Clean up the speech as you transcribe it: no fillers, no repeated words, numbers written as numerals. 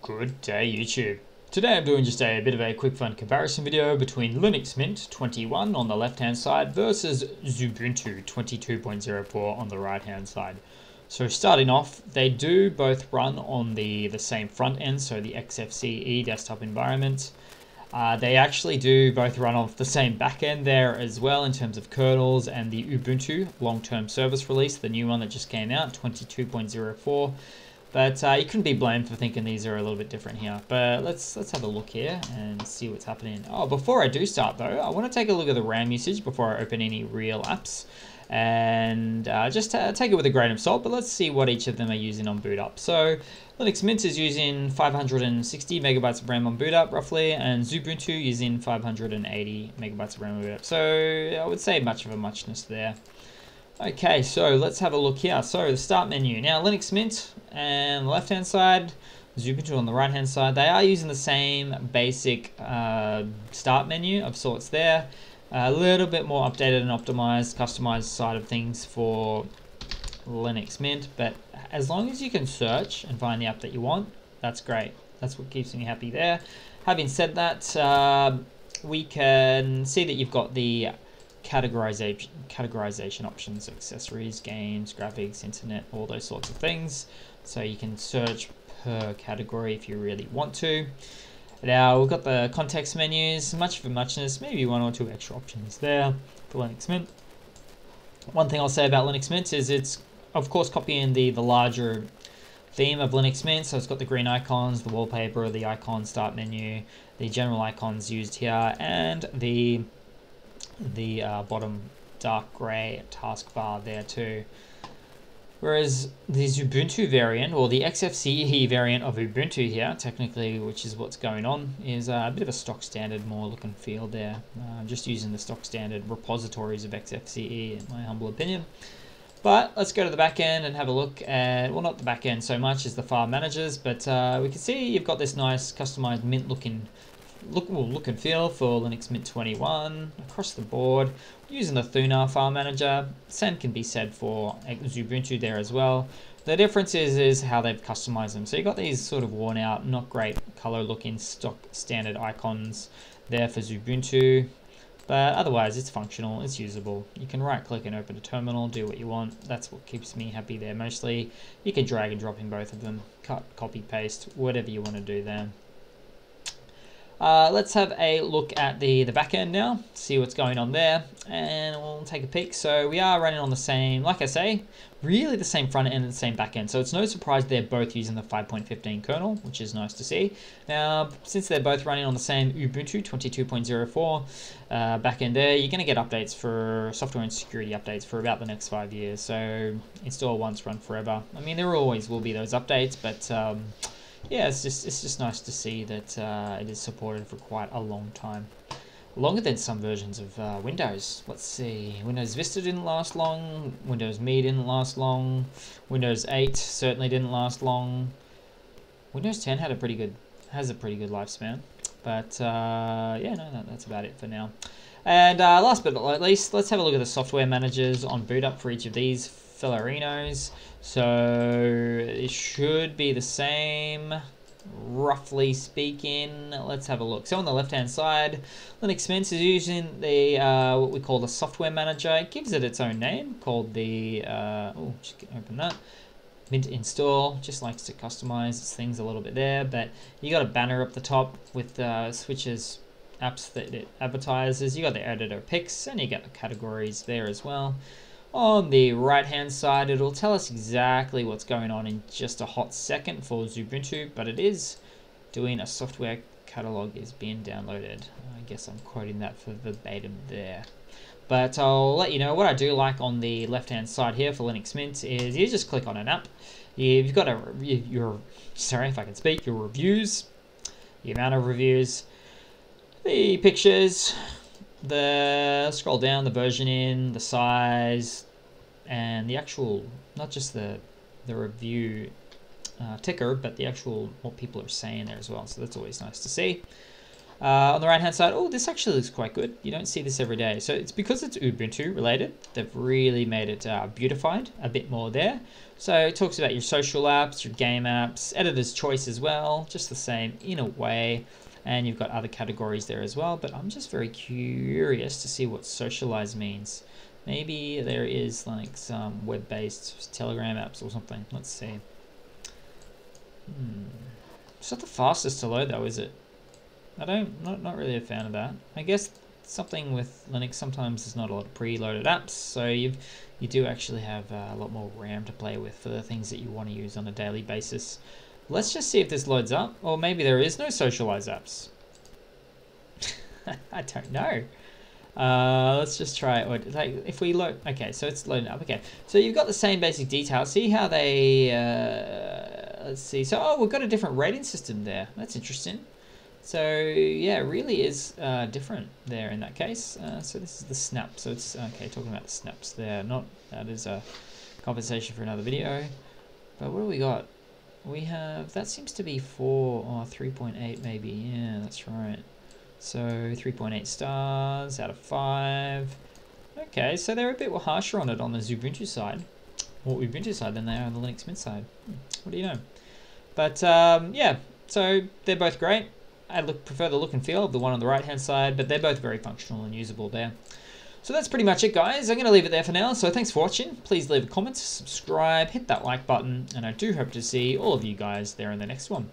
Good day, YouTube. Today I'm doing just a bit of a quick fun comparison video between Linux Mint 21 on the left hand side versus Xubuntu 22.04 on the right hand side. So starting off, they do both run on the same front end, so the XFCE desktop environment. They actually do both run off the same backend there as well in terms of kernels and the Ubuntu long-term service release, the new one that just came out, 22.04. But you couldn't be blamed for thinking these are a little bit different here. But let's have a look here and see what's happening. Oh, before I do start though, I want to take a look at the RAM usage before I open any real apps. And just take it with a grain of salt, but let's see what each of them are using on boot up. So Linux Mint is using 560 megabytes of RAM on boot up roughly, and Xubuntu using 580 megabytes of RAM on boot up. So I would say much of a muchness there. Okay, so let's have a look here. So the start menu. Now Linux Mint and the left hand side, Xubuntu on the right hand side, they are using the same basic start menu of sorts there. A little bit more updated and optimized, customized side of things for Linux Mint, but as long as you can search and find the app that you want, that's great. That's what keeps me happy there. Having said that, we can see that you've got the categorization options, accessories, games, graphics, internet, all those sorts of things. So you can search per category if you really want to. Now we've got the context menus, much of a muchness, maybe one or two extra options there for Linux Mint. One thing I'll say about Linux Mint is it's of course copying the larger theme of Linux Mint, so it's got the green icons, the wallpaper, the icon start menu, the general icons used here, and the bottom dark gray taskbar there too. Whereas the Xubuntu variant, or the XFCE variant of Ubuntu here, technically, which is what's going on, is a bit of a stock standard, more look and feel there. Just using the stock standard repositories of XFCE, in my humble opinion. But let's go to the back end and have a look at, well, not the back end so much as the file managers, but we can see you've got this nice customized Mint look and feel for Linux Mint 21 across the board using the Thunar file manager. Same can be said for Xubuntu there as well. The difference is how they've customized them. So you've got these sort of worn out, not great color looking stock standard icons there for Xubuntu, but otherwise it's functional, it's usable. You can right click and open a terminal, do what you want. That's what keeps me happy there mostly. You can drag and drop in both of them, cut, copy, paste, whatever you want to do there. Let's have a look at the back end now, see what's going on there, and we'll take a peek. So we are running on the same, like I say, really the same front end and the same back end. So it's no surprise they're both using the 5.15 kernel, which is nice to see. Now, since they're both running on the same Ubuntu 22.04 back end there, you're going to get updates for software and security updates for about the next 5 years. So install once, run forever. I mean, there always will be those updates, but yeah, it's just nice to see that it is supported for quite a long time. Longer than some versions of Windows. Let's see, Windows Vista didn't last long, Windows Me didn't last long, Windows 8 certainly didn't last long. Windows 10 has a pretty good lifespan, but yeah, no, that's about it for now. And last but not least, let's have a look at the software managers on boot up for each of these fellerinos. So it should be the same, roughly speaking. Let's have a look. So on the left hand side, Linux Mint is using the what we call the software manager. It gives it its own name called the just open that, Mint install. Just likes to customize its things a little bit there, but you got a banner up the top with switches, apps that it advertises. You got the editor picks, and you get the categories there as well. On the right hand side, it'll tell us exactly what's going on in just a hot second for Xubuntu, but it is doing a software catalog is being downloaded. I guess I'm quoting that for verbatim there. But I'll let you know what I do like on the left hand side here for Linux Mint is you just click on an app. You've got your reviews, the amount of reviews, the pictures, the scroll down, the versioning, the size, and the actual, not just the review ticker, but the actual what people are saying there as well. So that's always nice to see. On the right hand side, oh, this actually looks quite good. You don't see this every day. So it's because it's Ubuntu related. They've really made it beautified a bit more there. So it talks about your social apps, your game apps, editor's choice as well, just the same in a way. And you've got other categories there as well. But I'm just very curious to see what socialize means. Maybe there is like some web-based Telegram apps or something. Let's see. It's not the fastest to load though, is it? Not really a fan of that. I guess something with Linux, sometimes there's not a lot of preloaded apps, so you do actually have a lot more RAM to play with for the things that you want to use on a daily basis. Let's just see if this loads up, or maybe there is no socialize apps. I don't know. Let's just try it. Or like if we load, okay, so it's loading up. Okay, so you've got the same basic details. See how they let's see. So we've got a different rating system there. That's interesting. So yeah, it really is different there in that case. So this is the snap. So it's okay, talking about the snaps there. Not that is a conversation for another video. But what do we got? We have, that seems to be 4 or 3.8 maybe. Yeah, that's right. So 3.8 stars out of 5. Okay, so they're a bit harsher on it on the Xubuntu side, or Ubuntu side, than they are on the Linux Mint side. What do you know? But yeah, so they're both great. I prefer the look and feel of the one on the right hand side, but they're both very functional and usable there. So that's pretty much it, guys. I'm going to leave it there for now. So thanks for watching. Please leave a comment, subscribe, hit that like button, and I do hope to see all of you guys there in the next one.